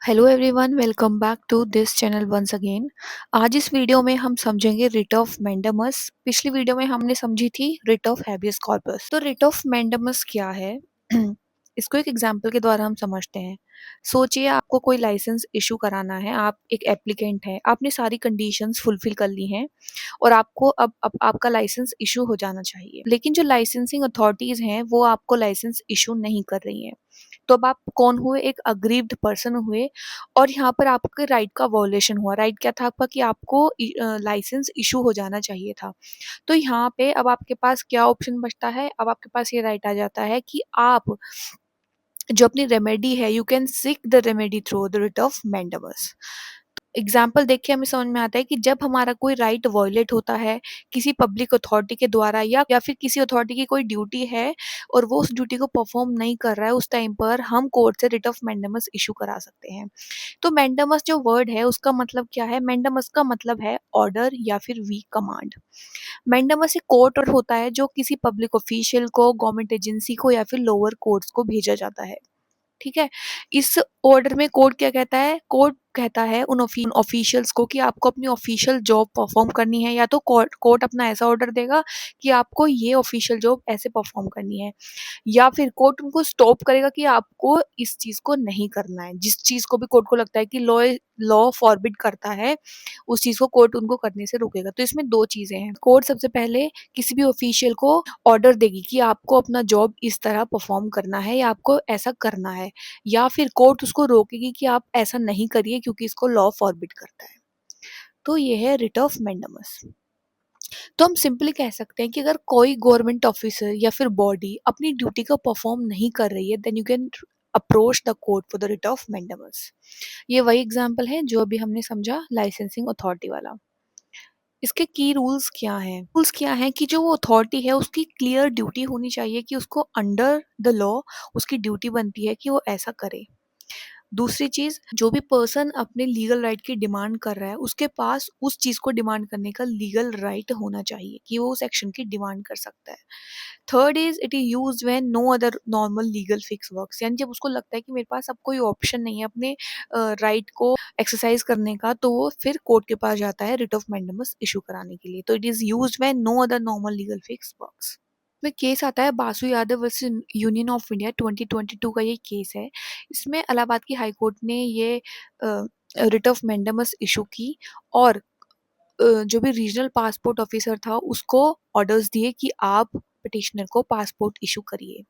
Hello everyone, welcome back to this channel once again. आज इस video में हम समझेंगे रिट ऑफ मैंडेमस। पिछली वीडियो में हमने समझी थी रिट ऑफ हैबियस कॉर्पस। तो रिट ऑफ मैंडेमस क्या है? इसको एक एग्जांपल के द्वारा हम समझते हैं। सोचिए आपको कोई लाइसेंस इशू कराना है, आप एक एप्लीकेंट हैं, आपने सारी कंडीशंस फुलफिल कर ली हैं और आपको अब आपका लाइसेंस इशू हो जाना चाहिए, लेकिन जो लाइसेंसिंग अथॉरिटीज हैं वो आपको लाइसेंस इशू नहीं कर रही हैं। तो अब आप कौन हुए? एक अग्रीव्ड पर्सन हुए और यहाँ पर आपके राइट का वॉयलेशन हुआ। राइट क्या था आपका? कि आपको लाइसेंस इशू हो जाना चाहिए था। तो यहाँ पे अब आपके पास क्या ऑप्शन बचता है? अब आपके पास ये राइट आ जाता है कि आप जो अपनी रेमेडी है, you can seek the remedy through the writ of mandamus. Example देख के हमें समझ में आता है कि जब हमारा कोई राइट वॉयलेट होता है किसी पब्लिक अथॉरिटी के द्वारा या फिर किसी अथॉरिटी की कोई ड्यूटी है और वो उस ड्यूटी को परफॉर्म नहीं कर रहा है, उस टाइम पर हम कोर्ट से रिट ऑफ मैंडेमस इशू करा सकते हैं। तो मैंडेमस जो वर्ड है उसका मतलब क्या है? मैंडेमस का मतलब है ऑर्डर या फिर वीक कमांड। मैंडेमस एक कोर्ट ऑर्डर होता है जो किसी पब्लिक ऑफिशियल को, गवर्नमेंट एजेंसी को या फिर लोअर कोर्ट्स को भेजा जाता है। ठीक है। इस ऑर्डर में कोर्ट क्या कहता है? कोर्ट कहता है उन ऑफिशियल्स को कि आपको अपनी ऑफिशियल जॉब परफॉर्म करनी है, या तो कोर्ट अपना ऐसा ऑर्डर देगा कि आपको ये ऑफिशियल जॉब ऐसे परफॉर्म करनी है, या फिर कोर्ट उनको स्टॉप करेगा कि आपको इस चीज को नहीं करना है। जिस चीज को भी कोर्ट को लगता है कि लॉ लॉ फॉरबिड करता है, उस चीज को कोर्ट उनको करने से रोकेगा। तो इसमें दो चीजें हैं। कोर्ट सबसे पहले किसी भी ऑफिशियल को ऑर्डर देगी कि आपको अपना जॉब इस तरह परफॉर्म करना है या आपको ऐसा करना है, या फिर कोर्ट उसको रोकेगी कि आप ऐसा नहीं करिए क्योंकि इसको लॉ फॉरबिड करता है। तो ये है रिट ऑफ मैंडेमस। तो हम सिंपली कह सकते हैं कि अगर कोई गवर्नमेंट ऑफिसर या फिर बॉडी अपनी ड्यूटी को परफॉर्म नहीं कर रही है, then you can approach the court for the writ of mandamus. ये वही एग्जांपल है जो अभी हमने समझा लाइसेंसिंग अथॉरिटी वाला। इसके की रूल्स क्या हैं? रूल्स क्या हैं कि जो वो अथॉरिटी है उसकी क्लियर ड्यूटी होनी चाहिए कि उसको अंडर द लॉ उसकी ड्यूटी बनती है कि वो ऐसा करे। दूसरी चीज, जो भी पर्सन अपने लीगल राइट की डिमांड कर रहा है उसके पास उस चीज को डिमांड करने का लीगल राइट होना चाहिए कि वो उस एक्शन की डिमांड कर सकता है। Third is it is used when no other normal legal fix works, यानी जब उसको लगता है कि मेरे पास अब कोई ऑप्शन नहीं है अपने राइट को एक्सरसाइज करने का, तो वो फिर कोर्ट के पास जाता है रिट ऑफ मैंडेमस इशू कराने के लिए। तो it is used when no other normal legal fix works. में केस आता है Basu Yadav versus Union of India 2022 का ये केस है। इसमें इलाहाबाद की हाई कोर्ट ने ये रिट ऑफ मैंडेमस इशू की और जो भी रीजनल पासपोर्ट ऑफिसर था उसको ऑर्डर्स दिए कि आप पिटिशनर को पासपोर्ट इशू करिए।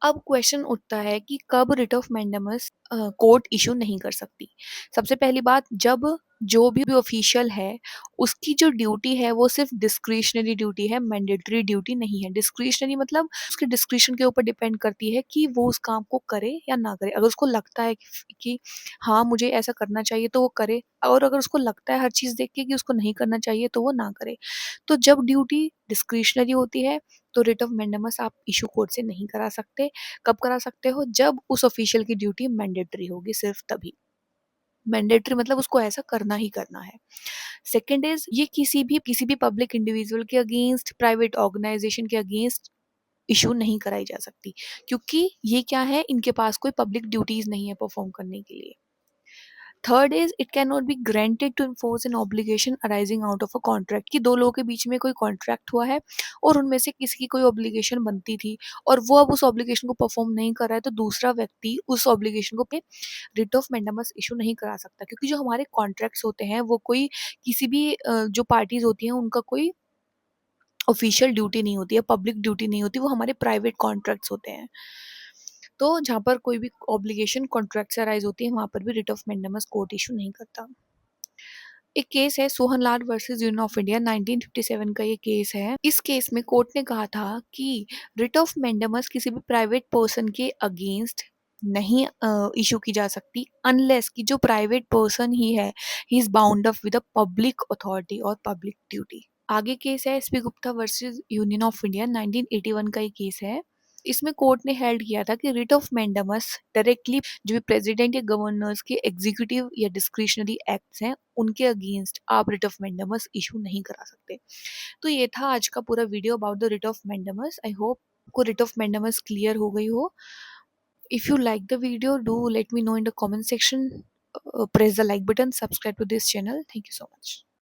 अब क्वेश्चन उठता है कि कब writ of mandamus court issue नहीं कर सकती। सबसे पहली बात, जब जो भी ऑफिशियल है उसकी जो ड्यूटी है वो सिर्फ डिस्क्रिशनरी ड्यूटी है, मैंडेटरी ड्यूटी नहीं है। डिस्क्रिशनरी मतलब उसके डिस्क्रिशन के ऊपर डिपेंड करती है कि वो उस काम को करे या ना करे। अगर उसको लगता है कि हाँ मुझे ऐसा करना चाहिए तो वो करे, और अगर उसको लगता है हर चीज़ देख के कि उसको नहीं करना चाहिए तो वो ना करे। तो जब ड्यूटी डिस्क्रिशनरी होती है तो रिट ऑफ मैंडेमस आप इशू कोर्ट से नहीं करा सकते। कब करा सकते हो? जब उस ऑफिशियल की ड्यूटी मैंडेटरी होगी, सिर्फ तभी। मैंडेटरी मतलब उसको ऐसा करना ही करना है। सेकंड इज, ये किसी भी पब्लिक इंडिविजुअल के अगेंस्ट, प्राइवेट ऑर्गेनाइजेशन के अगेंस्ट इशू नहीं कराई जा सकती, क्योंकि ये क्या है, इनके पास कोई पब्लिक ड्यूटीज नहीं है परफॉर्म करने के लिए। Third is it can not be granted to enforce an obligation arising out of a contract, कि दो लोगों के बीच में कोई कॉन्ट्रैक्ट हुआ है और उनमें से किसी की कोई ऑब्लिगेशन बनती थी और वो अब उस ऑब्लिगेशन को परफॉर्म नहीं कर रहा है, तो दूसरा व्यक्ति उस ऑब्लिगेशन को पे रिट ऑफ मैंडेमस इशू नहीं करा सकता। क्योंकि जो हमारे कॉन्ट्रैक्ट्स होते हैं वो कोई किसी भी जो पार्टीज होती हैं उनका कोई ऑफिशियल ड्यूटी नहीं होती है, पब्लिक ड्यूटी नहीं होती, वो हमारे प्राइवेट कॉन्ट्रैक्ट्स होते हैं। तो जहाँ पर कोई भी ऑब्लिगेशन कॉन्ट्रैक्ट से अराइज होती है वहाँ पर भी writ of mandamus court issue नहीं करता। एक केस है Sohan Lal versus Union of India, 1957 का ये केस है। इस केस में कोर्ट ने कहा था कि रिट ऑफ मैंडेमस किसी भी प्राइवेट पर्सन के अगेंस्ट नहीं इशू की जा सकती, अनलेस कि जो प्राइवेट पर्सन ही है he is bound up with a public authority और पब्लिक ड्यूटी। आगे केस है SP Gupta versus Union of India, 1981 का ये केस है। इसमें कोर्ट ने हेल्ड किया था कि रिट ऑफ मैंडेमस डायरेक्टली जो भी प्रेसिडेंट या गवर्नर्स के एग्जीक्यूटिव या डिस्क्रिशनरी एक्ट्स हैं उनके अगेंस्ट आप रिट ऑफ मैंडेमस इशू नहीं करा सकते। तो ये था आज का पूरा video about the writ of mandamus. I hope को रिट ऑफ मैंडेमस क्लियर हो गई हो। If you like the video, do let me know in the comment section. Press the like button, subscribe to this channel. Thank you so much.